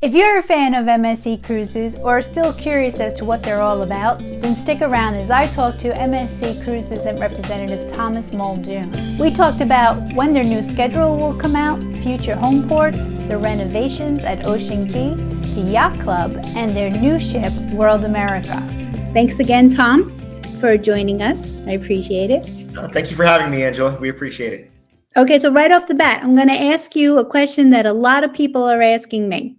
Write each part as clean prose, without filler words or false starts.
If you're a fan of MSC Cruises or are still curious as to what they're all about, then stick around as I talk to MSC Cruises and Representative Thomas Muldoon. We talked about when their new schedule will come out, future home ports, the renovations at Ocean Cay, the Yacht Club, and their new ship, World America. Thanks again, Tom, for joining us. I appreciate it. Thank you for having me, Angela. We appreciate it. Okay, so right off the bat, I'm going to ask you a question that a lot of people are asking me.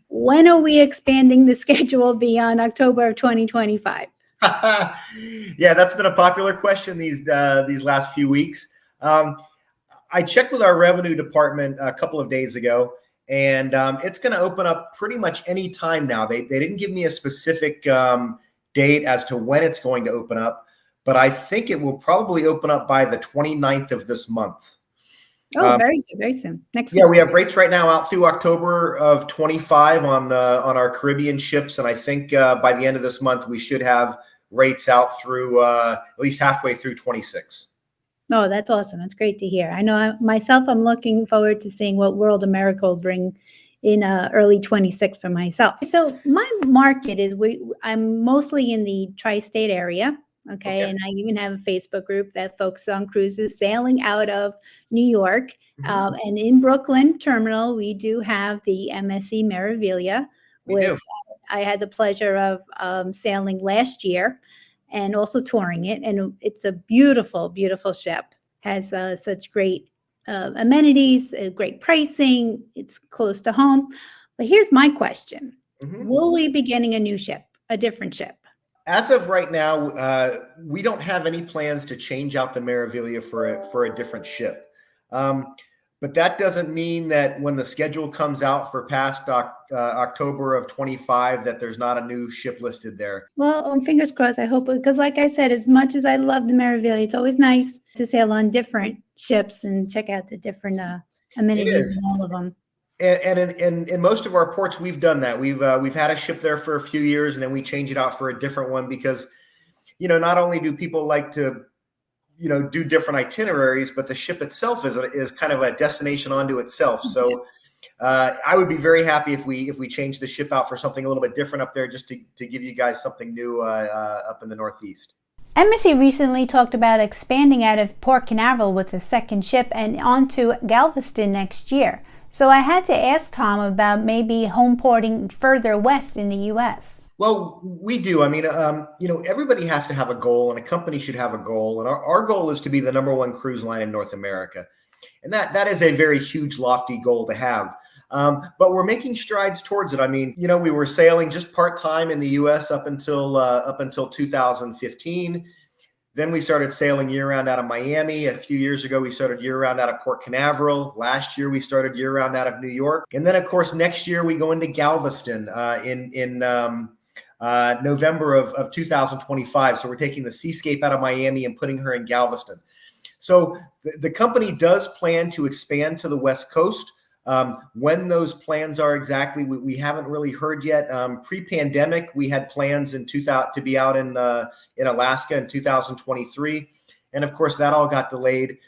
When are we expanding the schedule beyond October of 2025? Yeah, that's been a popular question these last few weeks. I checked with our revenue department a couple of days ago, and it's going to open up pretty much any time now. They didn't give me a specific date as to when it's going to open up, but I think it will probably open up by the 29th of this month. Oh, very good, very soon. Next week. Yeah, we have rates right now out through October of 25 on our Caribbean ships, and I think by the end of this month we should have rates out through at least halfway through 26. Oh, that's awesome. That's great to hear. I know myself, I'm looking forward to seeing what World America will bring in early 26 for myself. So my market is, I'm mostly in the tri-state area. Okay. And I even have a Facebook group that focuses on cruises sailing out of New York. And in Brooklyn Terminal, we do have the MSC Meraviglia, which I had the pleasure of sailing last year and also touring it. And it's a beautiful, beautiful ship. Has such great amenities, great pricing. It's close to home. But here's my question. Will we be getting a new ship, a different ship? As of right now, we don't have any plans to change out the Meraviglia for a different ship. But that doesn't mean that when the schedule comes out for past October of 25, that there's not a new ship listed there. Well, fingers crossed, I hope, because like I said, as much as I love the Meraviglia, it's always nice to sail on different ships and check out the different amenities in all of them. And in most of our ports, we've done that. We've had a ship there for a few years, and then we change it out for a different one because, not only do people like to, do different itineraries, but the ship itself is kind of a destination unto itself. So I would be very happy if we change the ship out for something a little bit different up there, just to give you guys something new up in the Northeast. MSC recently talked about expanding out of Port Canaveral with a second ship and onto Galveston next year. So I had to ask Tom about maybe home porting further west in the U.S. Well, we do. I mean, everybody has to have a goal, and a company should have a goal. And our goal is to be the #1 cruise line in North America. And that is a very huge, lofty goal to have. But we're making strides towards it. I mean, we were sailing just part-time in the U.S. up until 2015. Then we started sailing year-round out of Miami. A few years ago, we started year-round out of Port Canaveral. Last year, we started year-round out of New York. And then, of course, next year, we go into Galveston in November of 2025. So we're taking the Seascape out of Miami and putting her in Galveston. So the company does plan to expand to the West Coast. When those plans are exactly, we haven't really heard yet. Pre-pandemic, we had plans to be out in Alaska in 2023, and of course that all got delayed.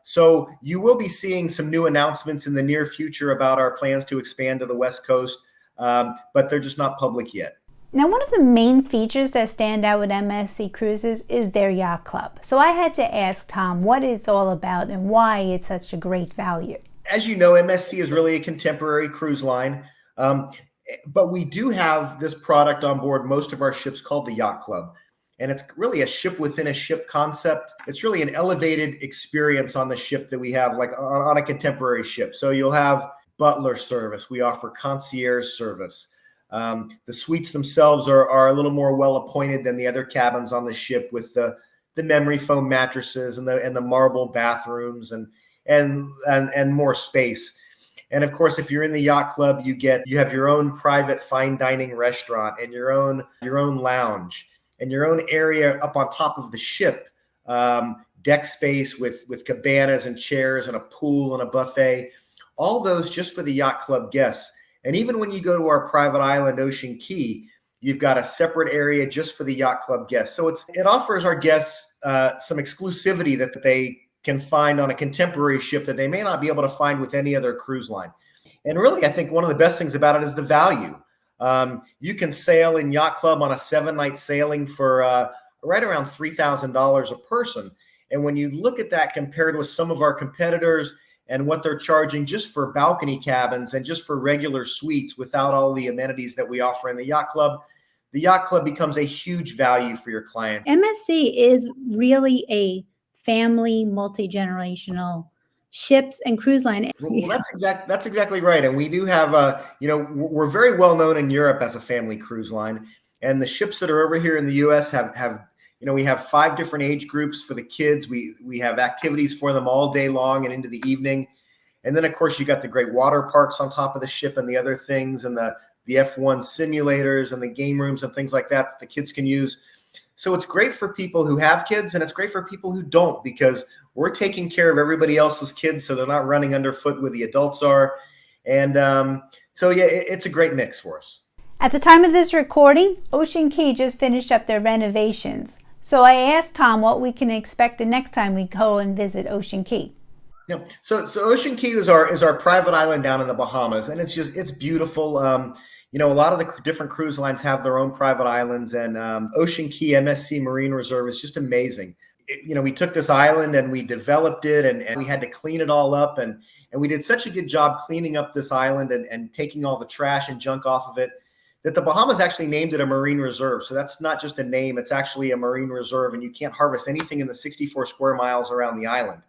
So you will be seeing some new announcements in the near future about our plans to expand to the West Coast, but they're just not public yet. Now, one of the main features that stand out with MSC Cruises is their yacht club. So I had to ask Tom what it's all about and why it's such a great value. As you know, MSC is really a contemporary cruise line, but we do have this product on board most of our ships called the Yacht Club, and it's really a ship within a ship concept. It's really an elevated experience on the ship that we have, like on a contemporary ship. So you'll have butler service. We offer concierge service. The suites themselves are a little more well appointed than the other cabins on the ship, with the memory foam mattresses and the marble bathrooms and more space. And of course, if you're in the Yacht Club, you have your own private fine dining restaurant and your own lounge and your own area up on top of the ship, deck space with cabanas and chairs and a pool and a buffet, all those just for the Yacht Club guests. And even when you go to our private island, Ocean Cay, you've got a separate area just for the Yacht Club guests. So it offers our guests some exclusivity that they can find on a contemporary ship that they may not be able to find with any other cruise line. And really, I think one of the best things about it is the value. You can sail in Yacht Club on a 7-night sailing for right around $3,000 a person. And when you look at that compared with some of our competitors and what they're charging just for balcony cabins and just for regular suites without all the amenities that we offer in the Yacht Club becomes a huge value for your client. MSC is really a family, multi-generational ships and cruise line. Well, that's exactly right. And we do have, we're very well known in Europe as a family cruise line. And the ships that are over here in the U.S. have we have 5 different age groups for the kids. We have activities for them all day long and into the evening. And then, of course, you got the great water parks on top of the ship and the other things, and the F1 simulators and the game rooms and things like that the kids can use. So it's great for people who have kids, and it's great for people who don't, because we're taking care of everybody else's kids so they're not running underfoot where the adults are. And so, yeah, it's a great mix for us. At the time of this recording, Ocean Cay just finished up their renovations. So I asked Tom what we can expect the next time we go and visit Ocean Cay. Yeah, so Ocean Cay is our private island down in the Bahamas, and it's beautiful. A lot of the different cruise lines have their own private islands, and Ocean Cay MSC Marine Reserve is just amazing. We took this island and we developed it, and we had to clean it all up, and we did such a good job cleaning up this island and taking all the trash and junk off of it, that the Bahamas actually named it a marine reserve. So that's not just a name, it's actually a marine reserve, and you can't harvest anything in the 64 square miles around the island.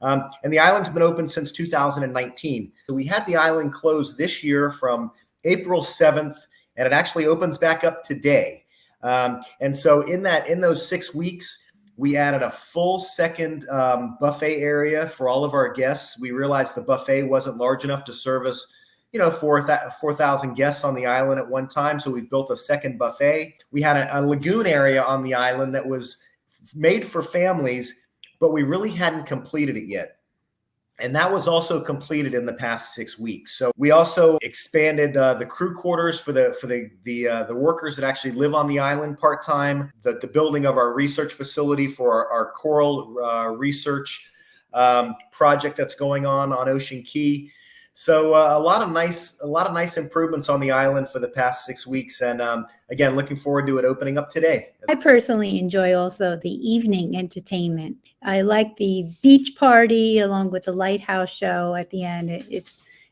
And the island's been open since 2019. So we had the island closed this year from April 7th, and it actually opens back up today. And so in those 6 weeks, we added a full second buffet area for all of our guests. We realized the buffet wasn't large enough to service 4,000 guests on the island at one time. So we've built a second buffet. We had a lagoon area on the island that was made for families, but we really hadn't completed it yet. And that was also completed in the past 6 weeks. So we also expanded the crew quarters for the workers that actually live on the island part-time, the building of our research facility for our coral research project that's going on Ocean Cay. So a lot of nice improvements on the island for the past 6 weeks, and again, looking forward to it opening up today. I personally enjoy also the evening entertainment. I like the beach party along with the lighthouse show at the end. It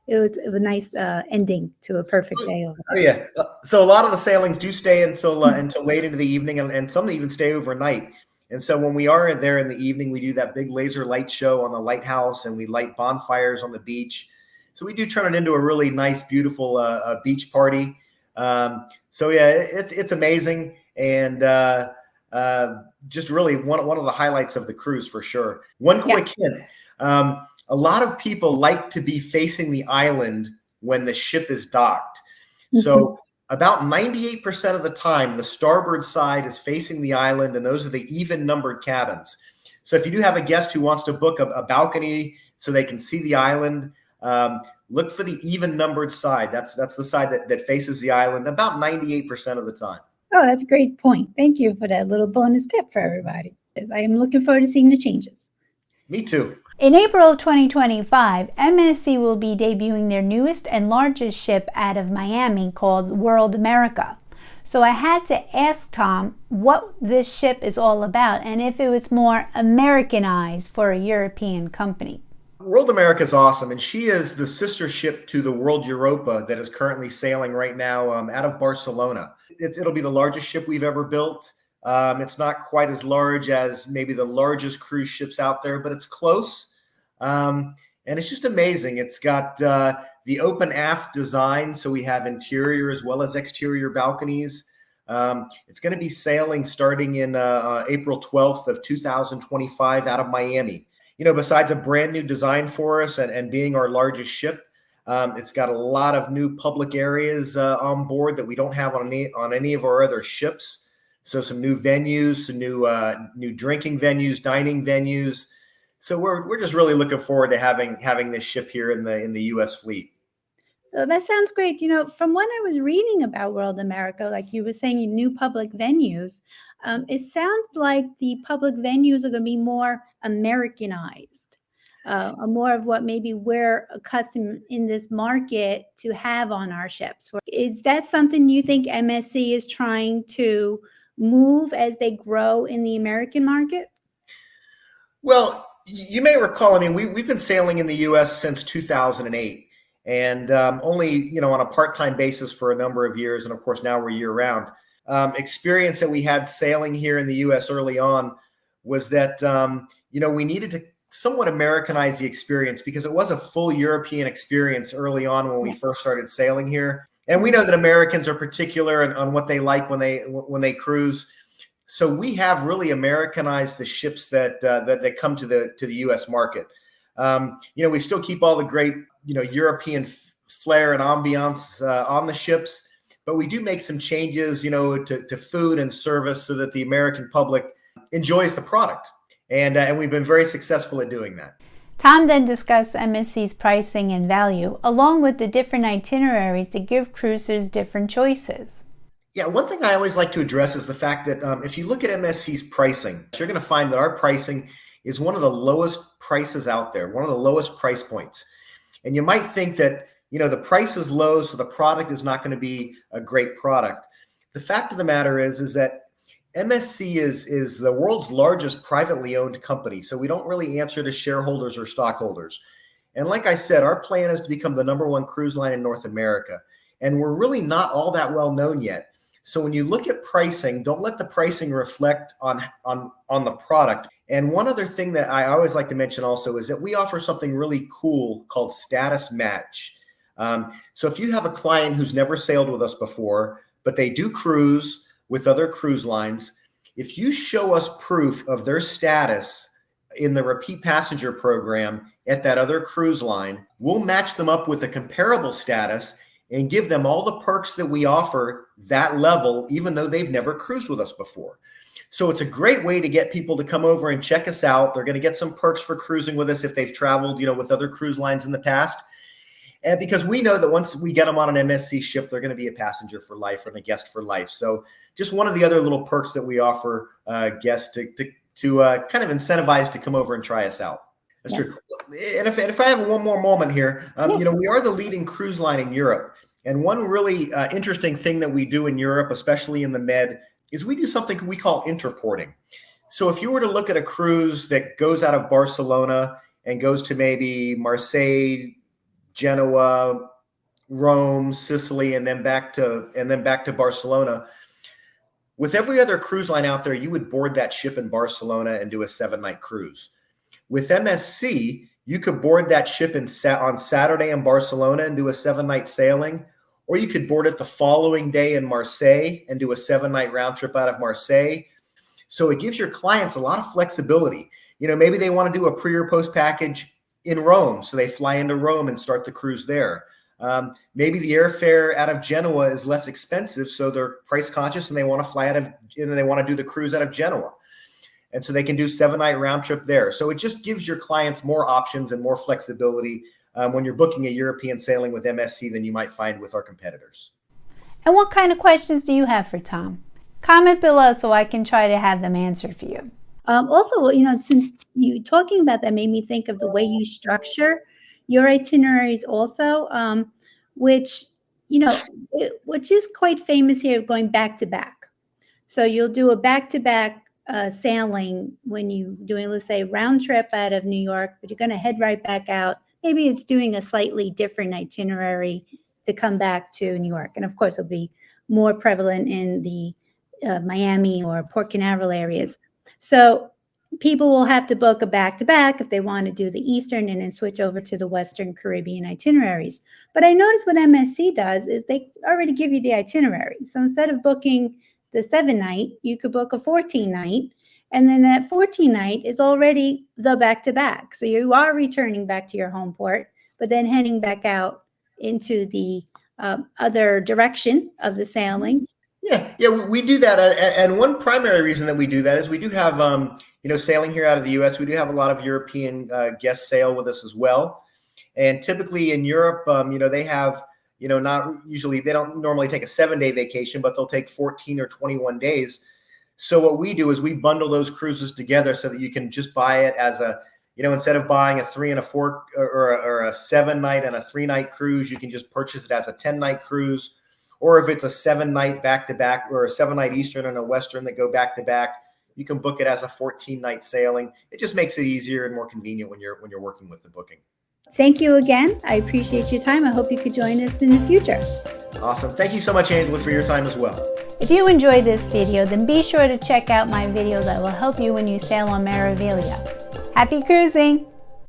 was a nice ending to a perfect day over there. Oh yeah, so a lot of the sailings do stay until late into the evening, and some even stay overnight. And so when we are there in the evening, we do that big laser light show on the lighthouse, and we light bonfires on the beach. So we do turn it into a really nice, beautiful beach party. So yeah, it's amazing, and just really one of the highlights of the cruise for sure. One quick hint: a lot of people like to be facing the island when the ship is docked. So about 98% of the time, the starboard side is facing the island, and those are the even-numbered cabins. So if you do have a guest who wants to book a balcony so they can see the island, look for the even-numbered side. That's the side that faces the island about 98% of the time. Oh, that's a great point. Thank you for that little bonus tip for everybody. I am looking forward to seeing the changes. Me too. In April of 2025, MSC will be debuting their newest and largest ship out of Miami called World America. So I had to ask Tom what this ship is all about and if it was more Americanized for a European company. World America is awesome, and she is the sister ship to the World Europa that is currently sailing right now out of Barcelona. It'll be the largest ship we've ever built. It's not quite as large as maybe the largest cruise ships out there, but it's close. And it's just amazing. It's got the open aft design, so we have interior as well as exterior balconies. It's going to be sailing starting in April 12th of 2025 out of Miami. Besides a brand new design for us and being our largest ship, it's got a lot of new public areas on board that we don't have on any of our other ships. So some new venues, some new drinking venues, dining venues. So we're just really looking forward to having this ship here in the U.S. fleet. Oh, that sounds great. From when I was reading about World America, like you were saying, new public venues, it sounds like the public venues are going to be more Americanized. more of what maybe we're accustomed in this market to have on our ships. Is that something you think MSC is trying to move as they grow in the American market? Well, you may recall, I mean, we've been sailing in the U.S. since 2008, and only, on a part-time basis for a number of years. And of course, now we're year-round. Experience that we had sailing here in the U.S. early on was that, we needed to somewhat Americanize the experience, because it was a full European experience early on when we first started sailing here. And we know that Americans are particular on what they like when they cruise. So we have really Americanized the ships that come to the U.S. market. We still keep all the great, European flair and ambiance on the ships, but we do make some changes, to food and service so that the American public enjoys the product. And we've been very successful at doing that. Tom then discussed MSC's pricing and value, along with the different itineraries to give cruisers different choices. Yeah, one thing I always like to address is the fact that if you look at MSC's pricing, you're going to find that our pricing is one of the lowest prices out there, one of the lowest price points. And you might think that, the price is low, so the product is not going to be a great product. The fact of the matter is that MSC is the world's largest privately owned company, so we don't really answer to shareholders or stockholders. And like I said, our plan is to become the #1 cruise line in North America, and we're really not all that well known yet. So when you look at pricing, don't let the pricing reflect on the product. And one other thing that I always like to mention also is that we offer something really cool called Status Match. So if you have a client who's never sailed with us before, but they do cruise with other cruise lines, if you show us proof of their status in the repeat passenger program at that other cruise line, we'll match them up with a comparable status and give them all the perks that we offer that level, even though they've never cruised with us before. So it's a great way to get people to come over and check us out. They're going to get some perks for cruising with us if they've traveled, with other cruise lines in the past. And because we know that once we get them on an MSC ship, they're going to be a passenger for life and a guest for life. So just one of the other little perks that we offer guests to kind of incentivize to come over and try us out. That's true. And if I have one more moment here, we are the leading cruise line in Europe. And one really interesting thing that we do in Europe, especially in the Med, is we do something we call interporting. So if you were to look at a cruise that goes out of Barcelona and goes to maybe Marseille, Genoa, Rome, Sicily, and then back to Barcelona. With every other cruise line out there, you would board that ship in Barcelona and do a 7-night cruise. With MSC, you could board that ship on Saturday in Barcelona and do a 7-night sailing, or you could board it the following day in Marseille and do a 7-night round trip out of Marseille. So it gives your clients a lot of flexibility. Maybe they want to do a pre or post package in Rome, so they fly into Rome and start the cruise there. Maybe the airfare out of Genoa is less expensive, so they're price conscious and they want to fly they want to do the cruise out of Genoa, and so they can do 7-night round trip there. So it just gives your clients more options and more flexibility when you're booking a European sailing with MSC than you might find with our competitors. And what kind of questions do you have for Tom? Comment below so I can try to have them answered for you. Also, since you talking about that made me think of the way you structure your itineraries also, which is quite famous here, going back to back. So you'll do a back-to-back sailing when you're doing, let's say, round trip out of New York, but you're going to head right back out. Maybe it's doing a slightly different itinerary to come back to New York. And of course, it'll be more prevalent in the Miami or Port Canaveral areas. So people will have to book a back-to-back if they want to do the Eastern and then switch over to the Western Caribbean itineraries. But I noticed what MSC does is they already give you the itinerary. So instead of booking the 7-night, you could book a 14-night. And then that 14-night is already the back-to-back. So you are returning back to your home port, but then heading back out into the other direction of the sailing. Yeah, we do that. And one primary reason that we do that is we do have, sailing here out of the U.S., we do have a lot of European guests sail with us as well. And typically in Europe, they have, they don't normally take a 7-day vacation, but they'll take 14 or 21 days. So what we do is we bundle those cruises together so that you can just buy it as a instead of buying a 3 and a 4 or a 7-night and a 3-night cruise, you can just purchase it as a 10-night cruise. Or if it's a 7-night back-to-back or a 7-night Eastern and a Western that go back-to-back, you can book it as a 14-night sailing. It just makes it easier and more convenient when you're working with the booking. Thank you again. I appreciate your time. I hope you could join us in the future. Awesome. Thank you so much, Angela, for your time as well. If you enjoyed this video, then be sure to check out my video that will help you when you sail on Meraviglia. Happy cruising!